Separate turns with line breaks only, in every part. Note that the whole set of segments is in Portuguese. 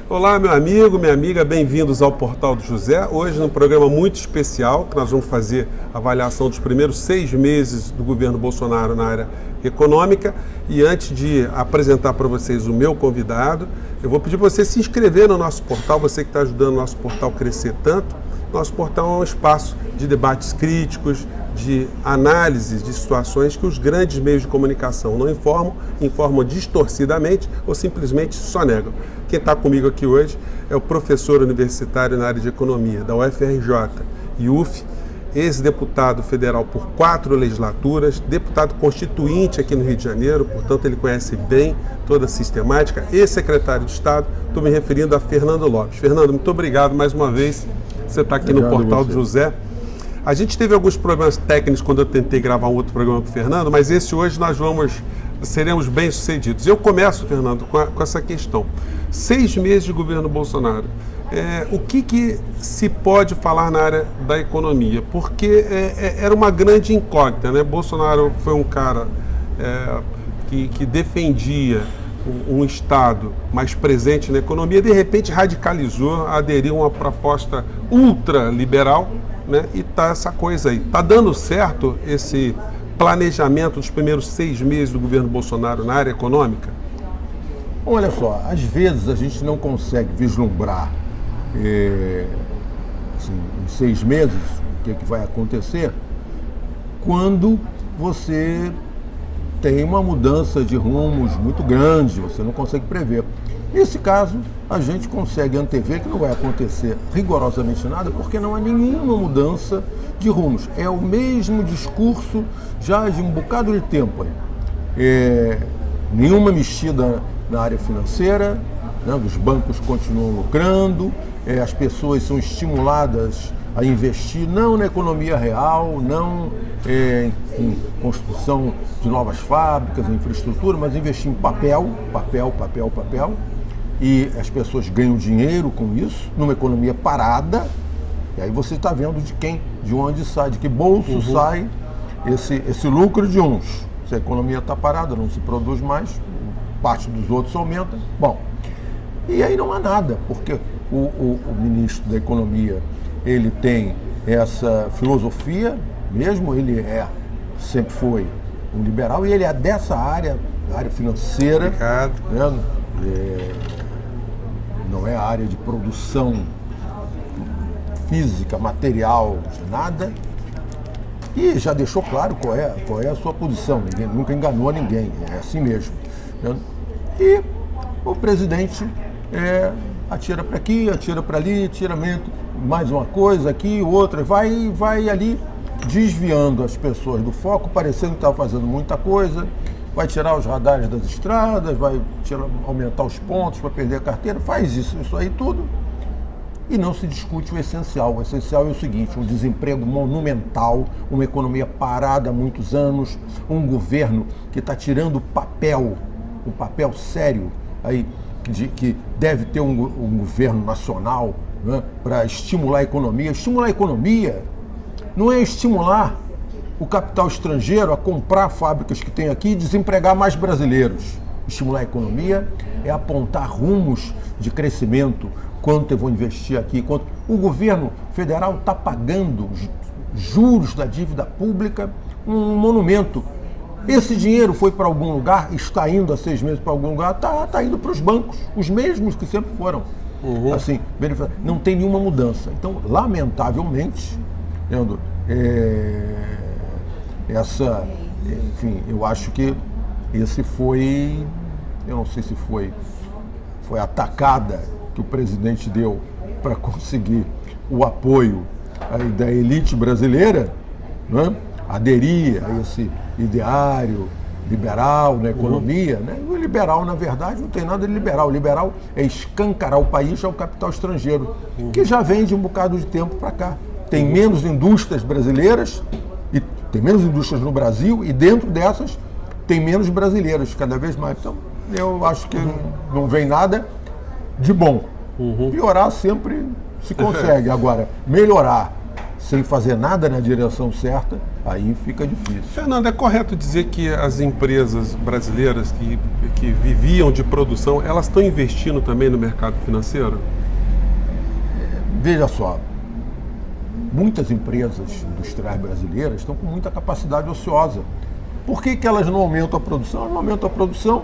Olá, meu amigo, minha amiga, bem-vindos ao Portal do José. Hoje, num programa muito especial, que nós vamos fazer a avaliação dos primeiros 6 meses do governo Bolsonaro na área econômica. E antes de apresentar para vocês o meu convidado, eu vou pedir para você se inscrever no nosso portal, você que está ajudando o nosso portal a crescer tanto. Nosso portal é um espaço de debates críticos, de análises de situações que os grandes meios de comunicação não informam distorcidamente ou simplesmente só negam. Quem está comigo aqui hoje é o professor universitário na área de economia da UFRJ e UF, ex-deputado federal por 4 legislaturas, deputado constituinte aqui no Rio de Janeiro, portanto ele conhece bem toda a sistemática, e secretário de Estado. Estou me referindo a Fernando Lopes. Fernando, muito obrigado mais uma vez. Você está aqui no Portal do José. A gente teve alguns problemas técnicos quando eu tentei gravar um outro programa com o Fernando, mas esse hoje seremos bem-sucedidos. Eu começo, Fernando, com essa questão. 6 meses de governo Bolsonaro. O que se pode falar na área da economia? Porque era uma grande incógnita, né? Bolsonaro foi um cara que defendia um Estado mais presente na economia, de repente radicalizou, aderiu a uma proposta ultraliberal, né? E tá essa coisa aí. Tá dando certo esse planejamento dos primeiros 6 meses do governo Bolsonaro na área econômica?
Olha só, às vezes a gente não consegue vislumbrar assim, em 6 meses o que vai acontecer quando você tem uma mudança de rumos muito grande, você não consegue prever. Nesse caso, a gente consegue antever que não vai acontecer rigorosamente nada, porque não há nenhuma mudança de rumos. É o mesmo discurso já de um bocado de tempo. Nenhuma mexida na área financeira, né? Os bancos continuam lucrando, as pessoas são estimuladas a investir não na economia real, não em construção de novas fábricas, em infraestrutura, mas investir em papel. E as pessoas ganham dinheiro com isso, numa economia parada. E aí você está vendo de onde sai, de que bolso sai esse lucro de uns. Se a economia está parada, não se produz mais, parte dos outros aumenta. Bom, e aí não há nada, porque o ministro da Economia, ele tem essa filosofia mesmo, ele sempre foi um liberal, e ele é dessa área financeira, né? Não é a área de produção física, material, nada, e já deixou claro qual é a sua posição. Ninguém nunca enganou ninguém, é assim mesmo, né? E o presidente atira para aqui, atira para ali, tiramento, mais uma coisa aqui, outra, vai ali desviando as pessoas do foco, parecendo que está fazendo muita coisa, vai tirar os radares das estradas, vai aumentar os pontos para perder a carteira, faz isso aí tudo, e não se discute o essencial. O essencial é o seguinte: um desemprego monumental, uma economia parada há muitos anos, um governo que está tirando um papel sério aí, que deve ter um governo nacional, né, para estimular a economia. Estimular a economia não é estimular o capital estrangeiro a comprar fábricas que tem aqui e desempregar mais brasileiros. Estimular a economia é apontar rumos de crescimento. Quanto eu vou investir aqui? Quanto o governo federal está pagando juros da dívida pública, um monumento. Esse dinheiro foi para algum lugar, está indo há 6 meses para algum lugar, está indo para os bancos, os mesmos que sempre foram. Assim, não tem nenhuma mudança. Então, lamentavelmente, enfim, eu acho que esse foi, eu não sei se foi a atacada que o presidente deu para conseguir o apoio aí da elite brasileira, né? Aderir a esse ideário liberal na economia, né? O liberal, na verdade, não tem nada de liberal. O liberal é escancarar o país ao capital estrangeiro, que já vem de um bocado de tempo para cá. Tem menos indústrias brasileiras, e tem menos indústrias no Brasil, e dentro dessas tem menos brasileiras, cada vez mais. Então, eu acho que não vem nada de bom. Piorar sempre se consegue. Agora, melhorar sem fazer nada na direção certa, aí fica difícil.
Fernando, é correto dizer que as empresas brasileiras que que viviam de produção, elas estão investindo também no mercado financeiro?
Veja só, muitas empresas industriais brasileiras estão com muita capacidade ociosa. Por que elas não aumentam a produção? Elas não aumentam a produção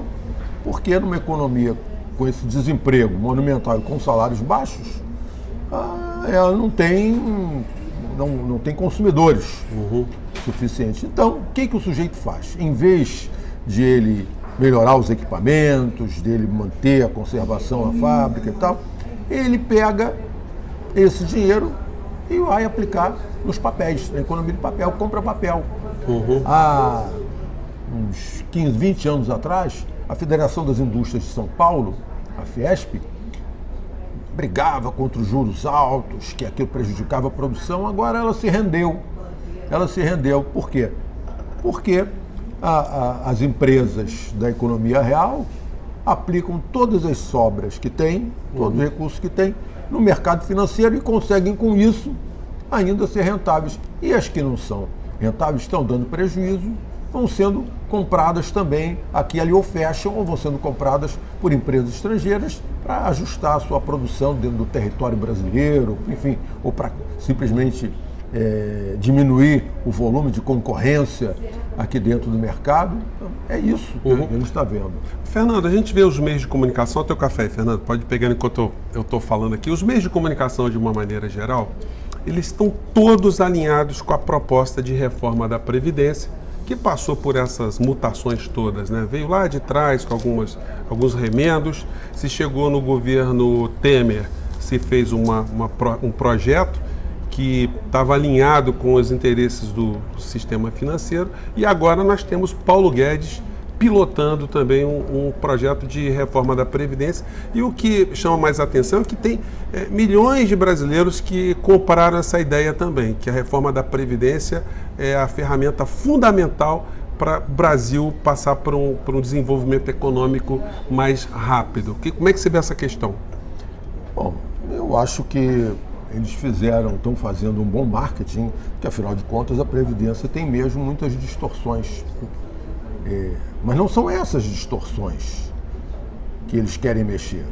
porque numa economia com esse desemprego monumental e com salários baixos, ela não tem consumidores suficientes. Então, o que o sujeito faz? Em vez de ele melhorar os equipamentos, dele manter a conservação da fábrica e tal, ele pega esse dinheiro e vai aplicar nos papéis, na economia de papel, compra papel. Há uns 15, 20 anos atrás, a Federação das Indústrias de São Paulo, a Fiesp, brigava contra os juros altos, que aquilo prejudicava a produção. Agora ela se rendeu. Por quê? Porque as empresas da economia real aplicam todas as sobras que têm, todos os recursos que têm, no mercado financeiro e conseguem com isso ainda ser rentáveis. E as que não são rentáveis estão dando prejuízo, vão sendo compradas também aqui ali ou fecham, ou vão sendo compradas por empresas estrangeiras para ajustar a sua produção dentro do território brasileiro, enfim, ou para simplesmente diminuir o volume de concorrência aqui dentro do mercado. Então, é isso que a gente está vendo.
Fernando, a gente vê os meios de comunicação, teu café, Fernando, pode pegar enquanto eu estou falando aqui. Os meios de comunicação, de uma maneira geral, eles estão todos alinhados com a proposta de reforma da Previdência, que passou por essas mutações todas, né? Veio lá de trás com alguns remendos, se chegou no governo Temer, se fez um projeto que estava alinhado com os interesses do sistema financeiro, e agora nós temos Paulo Guedes pilotando também um projeto de reforma da Previdência. E o que chama mais atenção é que tem milhões de brasileiros que compraram essa ideia também, que a reforma da Previdência é a ferramenta fundamental para o Brasil passar por um desenvolvimento econômico mais rápido. Como é que você vê essa questão?
Bom, eu acho que eles estão fazendo um bom marketing, porque afinal de contas a Previdência tem mesmo muitas distorções. Mas não são essas distorções que eles querem mexer.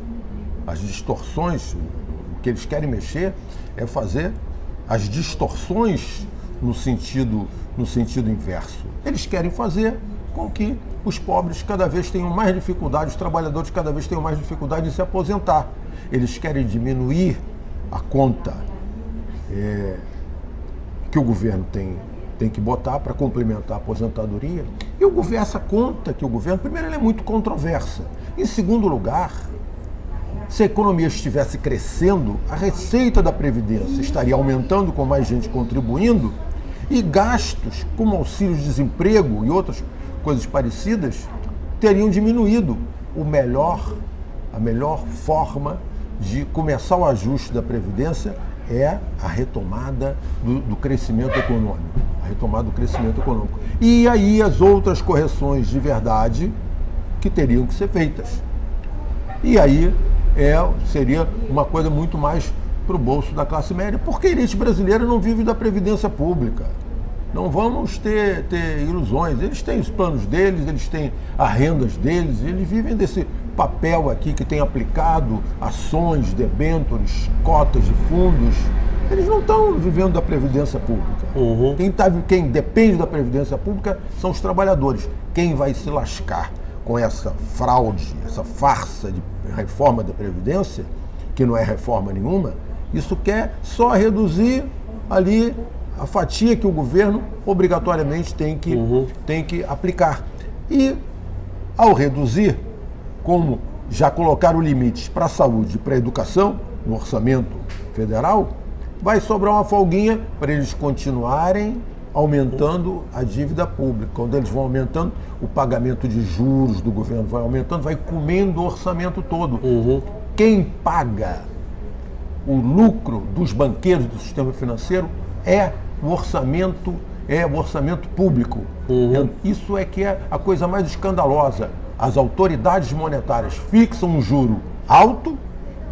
As distorções, o que eles querem mexer é fazer as distorções no sentido inverso. Eles querem fazer com que os pobres cada vez tenham mais dificuldade, os trabalhadores cada vez tenham mais dificuldade em se aposentar. Eles querem diminuir a conta que o governo tem que botar para complementar a aposentadoria. E essa conta que o governo, primeiro, ela é muito controversa. Em segundo lugar, se a economia estivesse crescendo, a receita da Previdência estaria aumentando com mais gente contribuindo e gastos como auxílio-desemprego e outras coisas parecidas teriam diminuído. A melhor forma de começar o ajuste da Previdência é a retomada do crescimento econômico. E aí as outras correções de verdade que teriam que ser feitas. E aí seria uma coisa muito mais para o bolso da classe média, porque a elite brasileira não vive da Previdência Pública. Não vamos ter ilusões. Eles têm os planos deles, eles têm as rendas deles, eles vivem desse papel aqui que tem aplicado ações, debêntures, cotas de fundos. Eles não estão vivendo da Previdência Pública. Quem depende da Previdência Pública são os trabalhadores. Quem vai se lascar com essa fraude, essa farsa de reforma da Previdência, que não é reforma nenhuma, isso quer só reduzir ali a fatia que o governo obrigatoriamente tem que aplicar. E, ao reduzir, como já colocaram limites para a saúde e para a educação no orçamento federal, vai sobrar uma folguinha para eles continuarem aumentando a dívida pública. Quando eles vão aumentando, o pagamento de juros do governo vai aumentando, vai comendo o orçamento todo. Quem paga o lucro dos banqueiros do sistema financeiro é o orçamento público. Isso é que é a coisa mais escandalosa. As autoridades monetárias fixam um juro alto,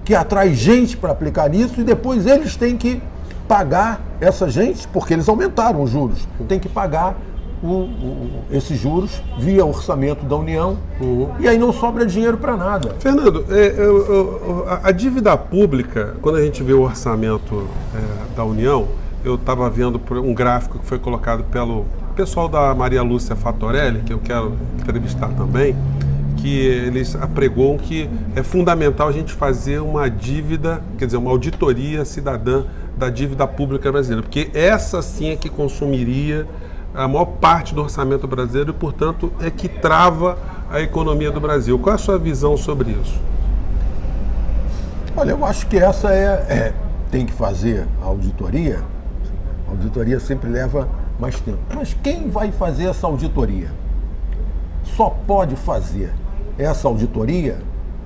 que atrai gente para aplicar nisso, e depois eles têm que pagar essa gente, porque eles aumentaram os juros, tem que pagar esses juros via orçamento da União, e aí não sobra dinheiro para nada.
Fernando, a dívida pública, quando a gente vê o orçamento da União, eu estava vendo um gráfico que foi colocado pelo pessoal da Maria Lúcia Fatorelli, que eu quero entrevistar também, que eles apregoam que é fundamental a gente fazer uma dívida, quer dizer, uma auditoria cidadã da dívida pública brasileira, porque essa sim é que consumiria a maior parte do orçamento brasileiro e, portanto, é que trava a economia do Brasil. Qual é a sua visão sobre isso?
Olha, eu acho que essa tem que fazer a auditoria. A auditoria sempre leva mais tempo. Mas quem vai fazer essa auditoria? Só pode fazer essa auditoria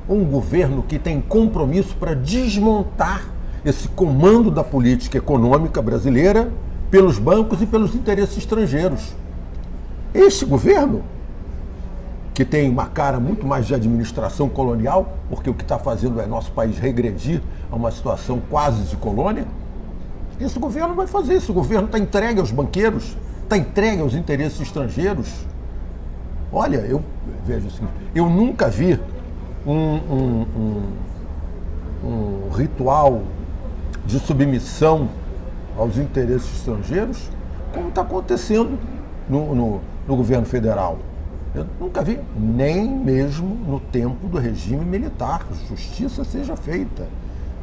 um governo que tem compromisso para desmontar esse comando da política econômica brasileira pelos bancos e pelos interesses estrangeiros. Este governo, que tem uma cara muito mais de administração colonial, porque o que está fazendo é nosso país regredir a uma situação quase de colônia, esse governo vai fazer. Esse governo está entregue aos banqueiros, está entregue aos interesses estrangeiros. Olha, eu vejo assim, eu nunca vi um ritual de submissão aos interesses estrangeiros como está acontecendo no governo federal. Eu nunca vi, nem mesmo no tempo do regime militar, justiça seja feita.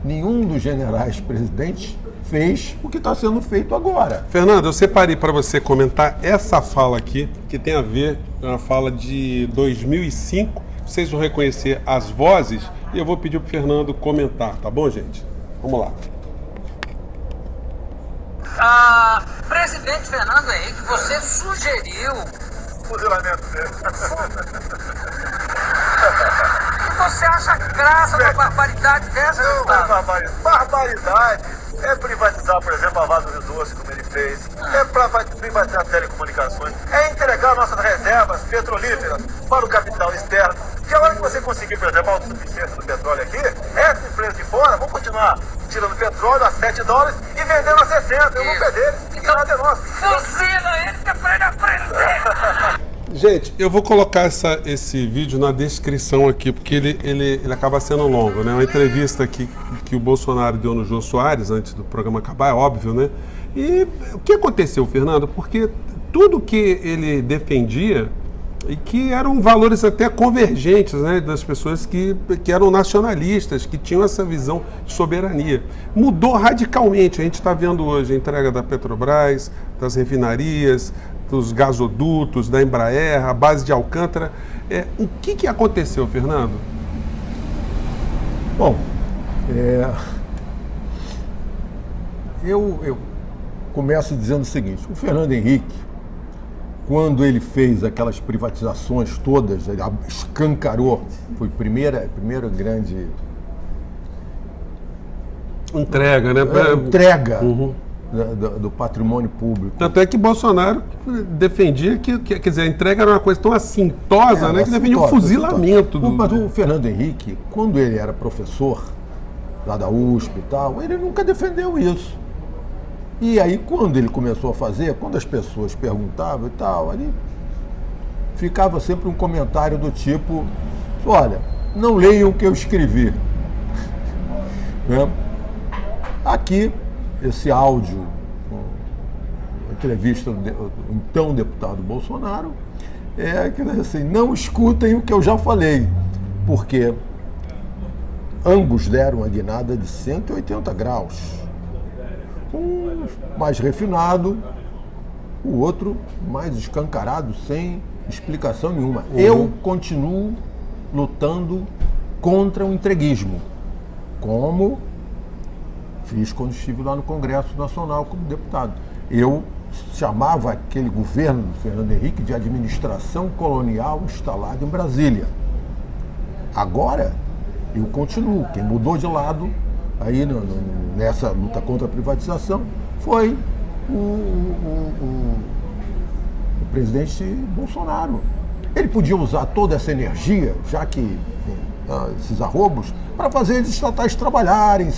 Nenhum dos generais presidentes fez o que está sendo feito agora.
Fernando, eu separei para você comentar essa fala aqui, que tem a ver com a fala de 2005. Vocês vão reconhecer as vozes e eu vou pedir para o Fernando comentar, tá bom, gente? Vamos lá.
Presidente Fernando Henrique, você sugeriu
fuzilamento dele.
Você acha graça uma barbaridade dessa, deputado?
Barbaridade é privatizar, por exemplo, a Vaso de Doce, como ele fez. É privatizar telecomunicações. É entregar nossas reservas petrolíferas para o capital externo. Que a hora que você conseguir, por exemplo, a autossuficiência do petróleo aqui, essas empresas de fora vão continuar tirando petróleo a $7 e vendendo a 60. Eu vou perder. E nada é nosso.
Fuzila ele, que é pra ele aprender.
Gente, eu vou colocar esse vídeo na descrição aqui, porque ele acaba sendo longo, né? Uma entrevista que o Bolsonaro deu no Jô Soares, antes do programa acabar, é óbvio, né? E o que aconteceu, Fernando? Porque tudo que ele defendia, e que eram valores até convergentes, né, das pessoas que eram nacionalistas, que tinham essa visão de soberania. Mudou radicalmente. A gente está vendo hoje a entrega da Petrobras, das refinarias, dos gasodutos, da Embraer, a base de Alcântara. O que aconteceu, Fernando?
Bom, eu começo dizendo o seguinte: o Fernando Henrique, quando ele fez aquelas privatizações todas, ele escancarou, foi a primeira grande
entrega, né?
Entrega do patrimônio público.
Tanto é que Bolsonaro defendia que quer dizer, a entrega era uma coisa tão assintosa, né, que defendia o fuzilamento.
Mas o Fernando Henrique, quando ele era professor lá da USP e tal, ele nunca defendeu isso. E aí, quando ele começou a fazer, quando as pessoas perguntavam e tal, ali ficava sempre um comentário do tipo: olha, não leiam o que eu escrevi. Né? Aqui, esse áudio, entrevista do então deputado Bolsonaro, que assim, não escutem o que eu já falei, porque ambos deram uma guinada de 180 graus. Um mais refinado, o outro mais escancarado, sem explicação nenhuma. Eu continuo lutando contra o entreguismo, como fiz quando estive lá no Congresso Nacional como deputado. Eu chamava aquele governo do Fernando Henrique de administração colonial instalada em Brasília. Agora, eu continuo. Quem mudou de lado aí nessa luta contra a privatização foi o presidente Bolsonaro. Ele podia usar toda essa energia, já que esses arrobos, para fazer os estatais trabalharem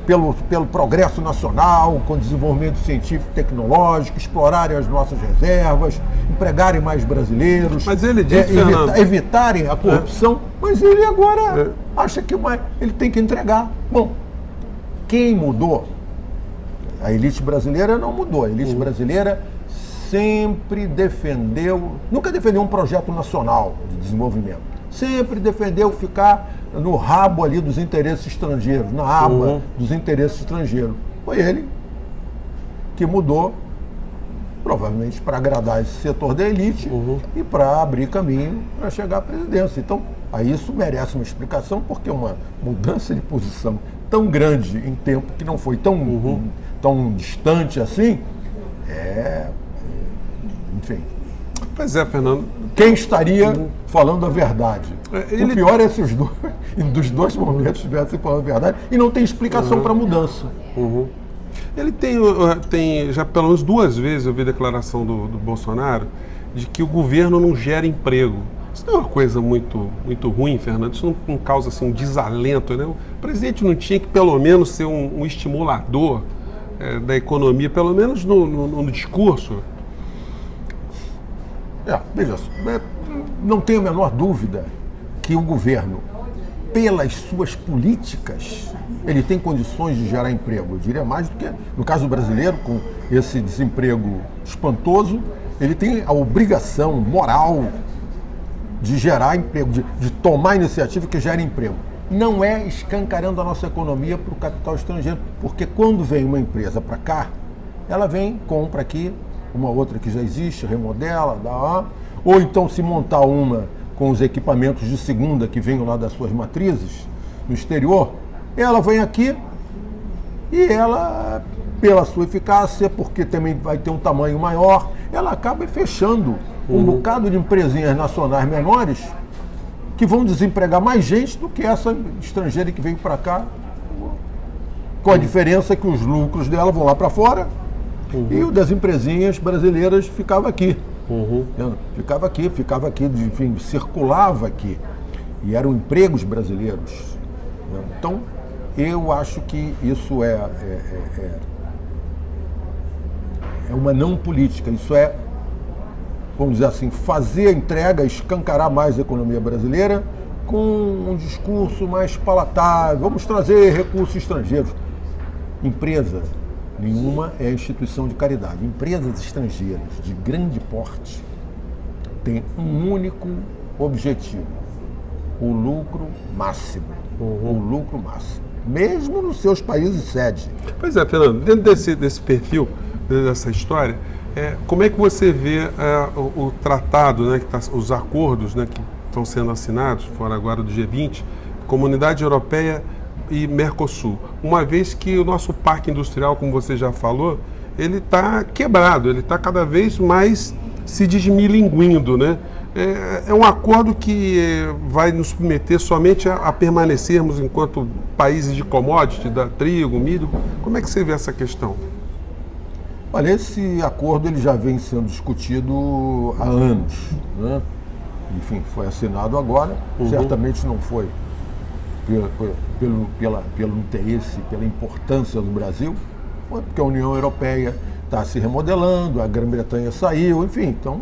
pelo progresso nacional, com desenvolvimento científico e tecnológico, explorarem as nossas reservas, empregarem mais brasileiros,
mas ele disse,
evitarem a corrupção, mas ele agora acha que ele tem que entregar. Bom, quem mudou? A elite brasileira não mudou. A elite brasileira sempre nunca defendeu um projeto nacional de desenvolvimento. Sempre defendeu ficar no rabo ali dos interesses estrangeiros, na aba dos interesses estrangeiros. Foi ele que mudou, provavelmente para agradar esse setor da elite e para abrir caminho para chegar à presidência. Então, aí isso merece uma explicação, porque uma mudança de posição tão grande em tempo, que não foi tão distante assim, enfim.
Pois é, Fernando.
Quem estaria falando a verdade? O pior é se dos dois momentos estivessem falando a verdade e não tem explicação para a mudança.
Ele tem já pelo menos 2 vezes eu vi a declaração do Bolsonaro de que o governo não gera emprego. Isso não é uma coisa muito ruim, Fernando? Isso não causa assim, um desalento, né? O presidente não tinha que pelo menos ser um estimulador da economia, pelo menos no discurso?
Veja, não tenho a menor dúvida que o governo, pelas suas políticas, ele tem condições de gerar emprego. Eu diria mais do que, no caso brasileiro, com esse desemprego espantoso, ele tem a obrigação moral de gerar emprego, de tomar iniciativa que gere emprego. Não é escancarando a nossa economia para o capital estrangeiro, porque quando vem uma empresa para cá, ela vem, compra aqui, uma outra que já existe, remodela, ou então se montar uma com os equipamentos de segunda que venham lá das suas matrizes no exterior, ela vem aqui e ela, pela sua eficácia, porque também vai ter um tamanho maior, ela acaba fechando um bocado de empresinhas nacionais menores que vão desempregar mais gente do que essa estrangeira que veio para cá, com a diferença que os lucros dela vão lá para fora. E o das empresinhas brasileiras ficava aqui. Ficava aqui, enfim, circulava aqui. E eram empregos brasileiros. Então, eu acho que isso é uma não política. Isso é, vamos dizer assim, fazer a entrega, escancarar mais a economia brasileira com um discurso mais palatável. Vamos trazer recursos estrangeiros. Empresa nenhuma é instituição de caridade. Empresas estrangeiras de grande porte têm um único objetivo: o lucro máximo. O lucro máximo. Mesmo nos seus países sede.
Pois é, Fernando, dentro desse perfil, dessa história, como é que você vê o tratado, né, os acordos, né, que estão sendo assinados, fora agora do G20, Comunidade Europeia e Mercosul, uma vez que o nosso parque industrial, como você já falou, ele está quebrado, ele está cada vez mais se desmilinguindo, né? É um acordo que vai nos permitir somente a permanecermos enquanto países de commodity, trigo, milho. Como é que você vê essa questão?
Olha, esse acordo ele já vem sendo discutido há anos, né? Enfim, foi assinado agora, certamente não foi pelo interesse, pela importância do Brasil, porque a União Europeia está se remodelando, a Grã-Bretanha saiu, enfim, então...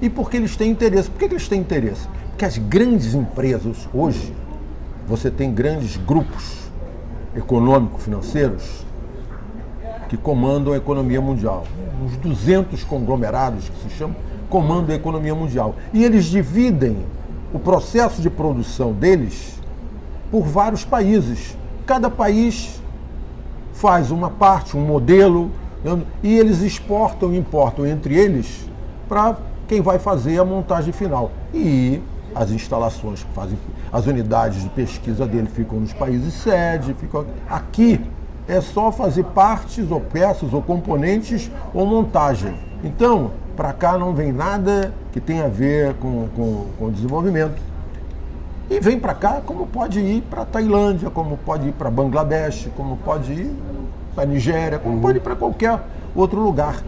E porque eles têm interesse. Por que eles têm interesse? Porque as grandes empresas, hoje, você tem grandes grupos econômico-financeiros que comandam a economia mundial. Uns 200 conglomerados, que se chamam, comandam a economia mundial. E eles dividem o processo de produção deles por vários países. Cada país faz uma parte, um modelo, e eles exportam e importam entre eles para quem vai fazer a montagem final. E as instalações que fazem, as unidades de pesquisa dele ficam nos países sede, ficam aqui. É só fazer partes ou peças ou componentes ou montagem. Então, para cá não vem nada que tenha a ver com desenvolvimento. E vem para cá como pode ir para a Tailândia, como pode ir para Bangladesh, como pode ir para a Nigéria, como pode ir para qualquer outro lugar.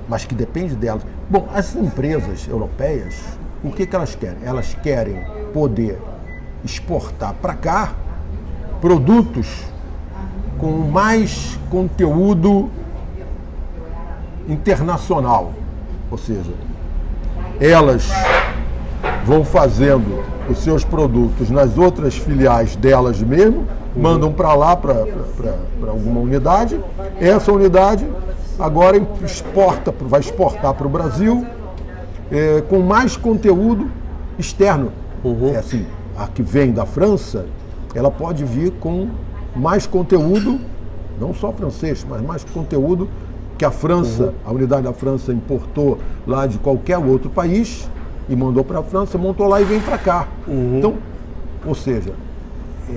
Mas que depende delas. Bom, as empresas europeias, o que elas querem? Elas querem poder exportar para cá produtos com mais conteúdo internacional. Ou seja, elas vão fazendo os seus produtos nas outras filiais delas mesmo, mandam para lá, para alguma unidade. Essa unidade agora vai exportar para o Brasil com mais conteúdo externo. É assim, a que vem da França, ela pode vir com mais conteúdo, não só francês, mas mais conteúdo que a França, a unidade da França importou lá de qualquer outro país e mandou para a França, montou lá e vem para cá. Então, ou seja,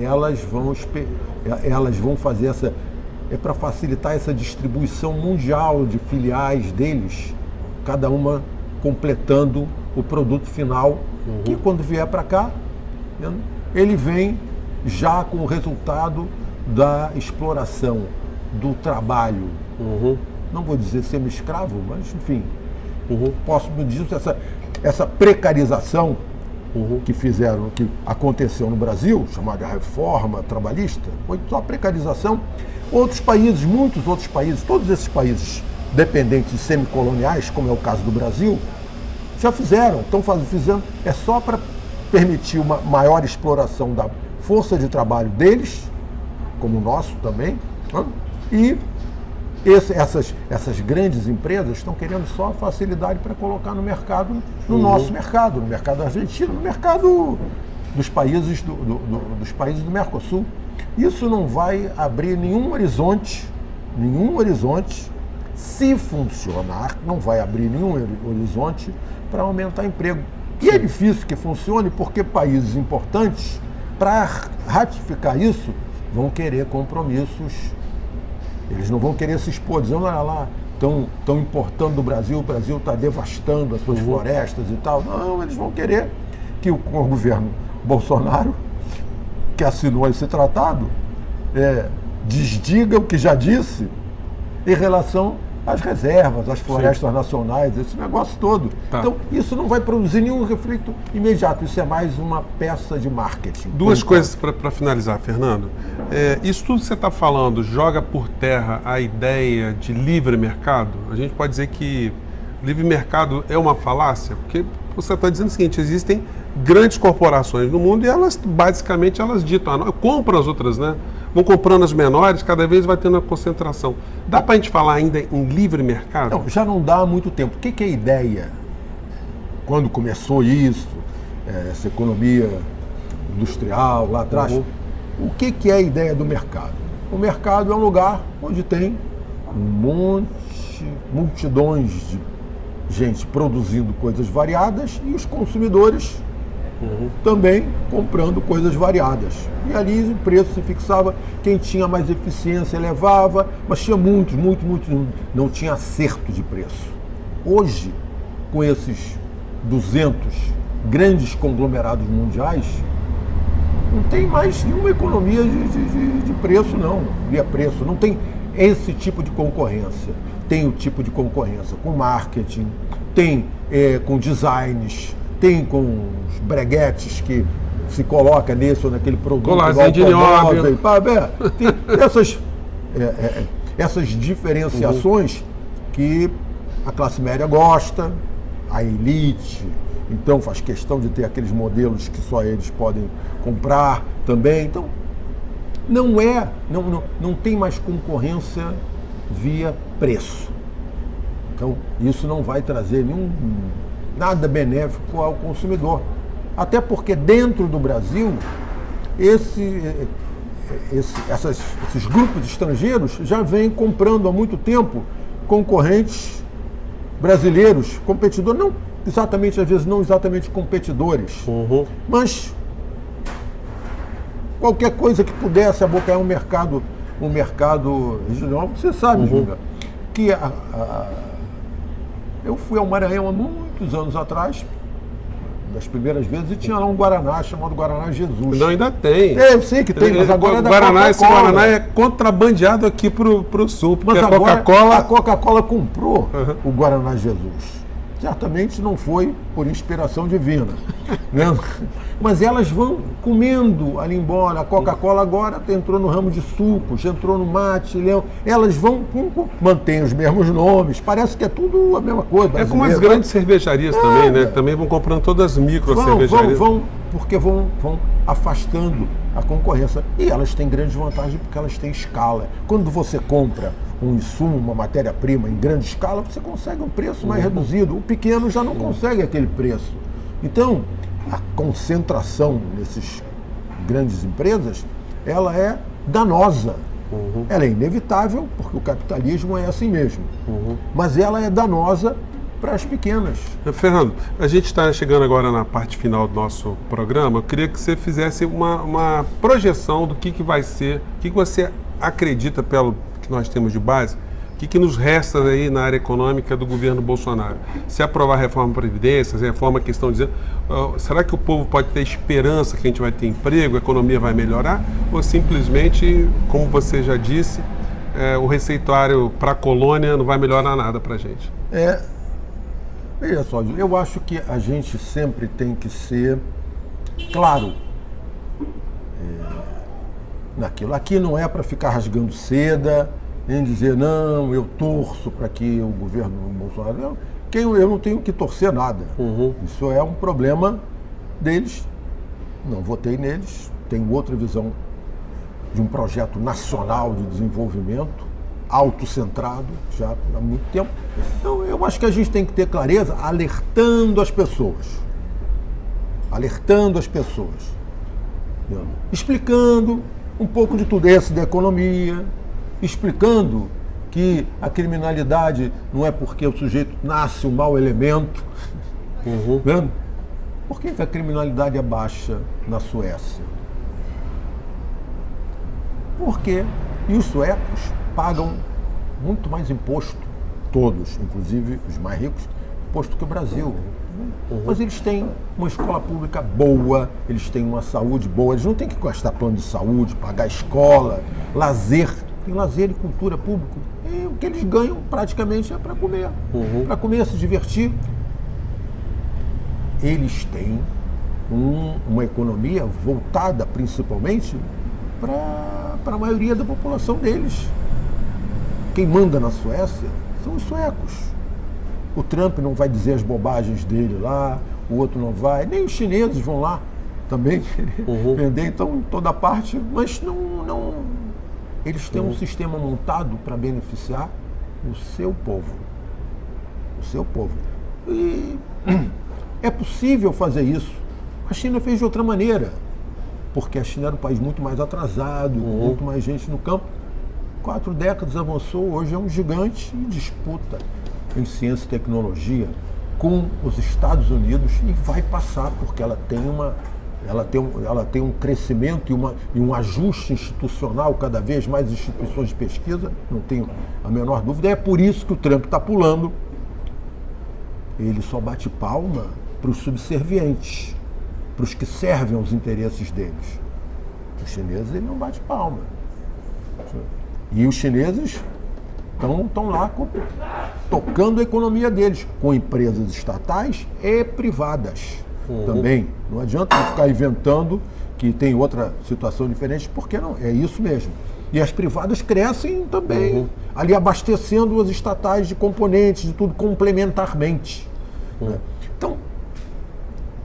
elas vão fazer para facilitar essa distribuição mundial de filiais deles, cada uma completando o produto final, que quando vier para cá, ele vem já com o resultado da exploração, do trabalho. Não vou dizer semi-escravo, mas enfim, posso dizer essa precarização que aconteceu no Brasil, chamada reforma trabalhista, foi só precarização. Outros países, muitos outros países, todos esses países dependentes de semicoloniais, como é o caso do Brasil, já fizeram, estão fazendo, é só para permitir uma maior exploração da força de trabalho deles, como o nosso também, e essas grandes empresas estão querendo só facilidade para colocar no mercado, no nosso mercado, no mercado argentino, no mercado dos países do Mercosul. Isso não vai abrir nenhum horizonte, se funcionar, não vai abrir nenhum horizonte para aumentar emprego. E é difícil que funcione porque países importantes, para ratificar isso, vão querer compromissos. Eles não vão querer se expor, dizendo, olha lá, estão importando do Brasil, o Brasil está devastando as suas florestas e tal. Não, eles vão querer que o governo Bolsonaro, que assinou esse tratado, desdiga o que já disse em relação às reservas, às florestas nacionais, esse negócio todo. Tá. Então, isso não vai produzir nenhum reflito imediato, isso é mais uma peça de marketing.
Duas coisas para finalizar, Fernando. Isso tudo que você está falando joga por terra a ideia de livre mercado? A gente pode dizer que livre mercado é uma falácia? Porque você está dizendo o seguinte, existem grandes corporações no mundo e elas, basicamente, elas ditam, compram as outras, né? Vão comprando as menores, cada vez vai tendo uma concentração. Dá para a gente falar ainda em livre mercado?
Não, já não dá há muito tempo. O que é a ideia? Quando começou isso, essa economia industrial lá atrás, o que é a ideia do mercado? O mercado é um lugar onde tem multidões de gente produzindo coisas variadas e os consumidores também comprando coisas variadas. E ali o preço se fixava, quem tinha mais eficiência levava, mas tinha muitos, não tinha acerto de preço. Hoje, com esses 200 grandes conglomerados mundiais, não tem mais nenhuma economia de preço, não. Via preço, não tem esse tipo de concorrência. Tem o tipo de concorrência com marketing, tem com designs, tem com os breguetes que se coloca nesse ou naquele produto. Tem essas diferenciações que a classe média gosta, a elite, então faz questão de ter aqueles modelos que só eles podem comprar também. Então, não tem mais concorrência via preço. Então, isso não vai trazer nada benéfico ao consumidor. Até porque dentro do Brasil, esses grupos estrangeiros já vêm comprando há muito tempo concorrentes brasileiros, competidores, não exatamente, às vezes não exatamente competidores, mas qualquer coisa que pudesse abocanhar um mercado regional. Você sabe, Júlia, que eu fui ao Maranhão há muitos anos atrás, das primeiras vezes, e tinha lá um Guaraná chamado Guaraná Jesus.
Não, ainda tem.
Eu sei que tem, mas agora é da
Coca-Cola. Esse Guaraná é contrabandeado aqui pro sul, porque
mas
a Coca-Cola...
A Coca-Cola comprou o Guaraná Jesus. certamente não foi por inspiração divina, né? Mas elas vão comendo ali embora. A Coca-Cola agora entrou no ramo de sucos, entrou no mate, elas vão, mantêm os mesmos nomes, parece que é tudo a mesma coisa.
É como as grandes cervejarias também, né? Também vão comprando todas as micro cervejarias.
Porque vão afastando a concorrência. E elas têm grande vantagem porque elas têm escala. Quando você compra um insumo, uma matéria-prima em grande escala, você consegue um preço mais reduzido. O pequeno já não consegue aquele preço. Então, a concentração nessas grandes empresas, ela é danosa. Ela é inevitável, porque o capitalismo é assim mesmo. Mas ela é danosa para as pequenas.
Fernando, a gente está chegando agora na parte final do nosso programa. Eu queria que você fizesse uma projeção do que vai ser, o que você acredita, pelo que nós temos de base, o que nos resta aí na área econômica do governo Bolsonaro. Se aprovar a reforma da Previdência, a reforma que estão dizendo, será que o povo pode ter esperança que a gente vai ter emprego, a economia vai melhorar? Ou simplesmente, como você já disse, o receituário para a colônia não vai melhorar nada para a gente?
Veja só, eu acho que a gente sempre tem que ser claro naquilo. Aqui não é para ficar rasgando seda, nem dizer, não, eu torço para que o governo Bolsonaro... Não, eu não tenho que torcer nada. Isso é um problema deles. Não votei neles. Tenho outra visão de um projeto nacional de desenvolvimento, autocentrado, já há muito tempo. Então, eu acho que a gente tem que ter clareza, alertando as pessoas. Explicando um pouco de tudo isso da economia, explicando que a criminalidade não é porque o sujeito nasce um mau elemento. Por que a criminalidade é baixa na Suécia? Porque os suecos pagam muito mais imposto, todos, inclusive os mais ricos, imposto que o Brasil. Mas eles têm uma escola pública boa, eles têm uma saúde boa, eles não têm que gastar plano de saúde, pagar escola, lazer. Tem lazer e cultura pública. E o que eles ganham praticamente é para comer. Para comer, se divertir. Eles têm uma economia voltada principalmente para a maioria da população deles. Quem manda na Suécia são os suecos. O Trump não vai dizer as bobagens dele lá, o outro não vai, nem os chineses vão lá também vender, então, toda parte, mas não. Eles têm um sistema montado para beneficiar o seu povo. E é possível fazer isso. A China fez de outra maneira, porque a China era um país muito mais atrasado, muito mais gente no campo. 4 décadas avançou, hoje é um gigante e disputa em ciência e tecnologia com os Estados Unidos e vai passar, porque ela tem um crescimento e um ajuste institucional, cada vez mais instituições de pesquisa, não tenho a menor dúvida. É por isso que o Trump está pulando. Ele só bate palma para os subservientes, para os que servem aos interesses deles. Os chineses, ele não bate palma. E os chineses estão lá tocando a economia deles, com empresas estatais e privadas também. Não adianta ficar inventando que tem outra situação diferente, porque não, é isso mesmo. E as privadas crescem também, ali abastecendo as estatais de componentes, de tudo complementarmente. Né? Então,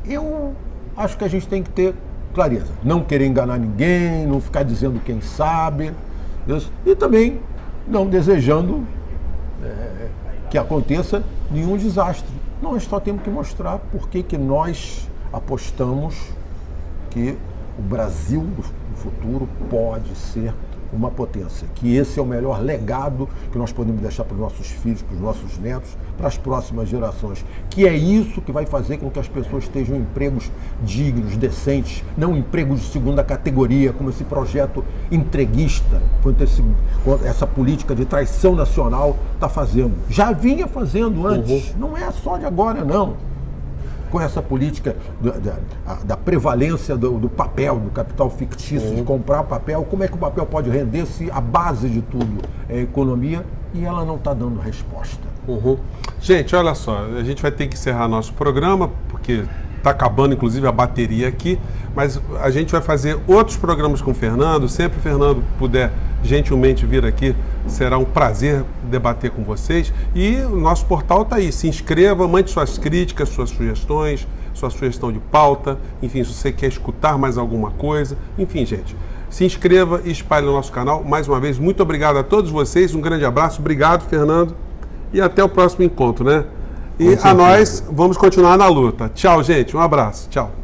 eu acho que a gente tem que ter clareza. Não querer enganar ninguém, não ficar dizendo quem sabe. Isso. E também não desejando que aconteça nenhum desastre. Nós só temos que mostrar por que nós apostamos que o Brasil do futuro pode ser uma potência, que esse é o melhor legado que nós podemos deixar para os nossos filhos, para os nossos netos, para as próximas gerações, que é isso que vai fazer com que as pessoas estejam em empregos dignos, decentes, não empregos de segunda categoria, como esse projeto entreguista, quanto essa política de traição nacional está fazendo. Já vinha fazendo antes, não é só de agora, não. Com essa política da prevalência do papel, do capital fictício, de comprar papel, como é que o papel pode render se a base de tudo é a economia, e ela não está dando resposta.
Gente, olha só, a gente vai ter que encerrar nosso programa, porque está acabando, inclusive, a bateria aqui, mas a gente vai fazer outros programas com o Fernando. Sempre o Fernando puder gentilmente vir aqui, será um prazer debater com vocês. E o nosso portal está aí. Se inscreva, mande suas críticas, suas sugestões, sua sugestão de pauta. Enfim, se você quer escutar mais alguma coisa. Enfim, gente, se inscreva e espalhe no nosso canal. Mais uma vez, muito obrigado a todos vocês. Um grande abraço. Obrigado, Fernando. E até o próximo encontro, né? E a nós vamos continuar na luta. Tchau, gente. Um abraço. Tchau.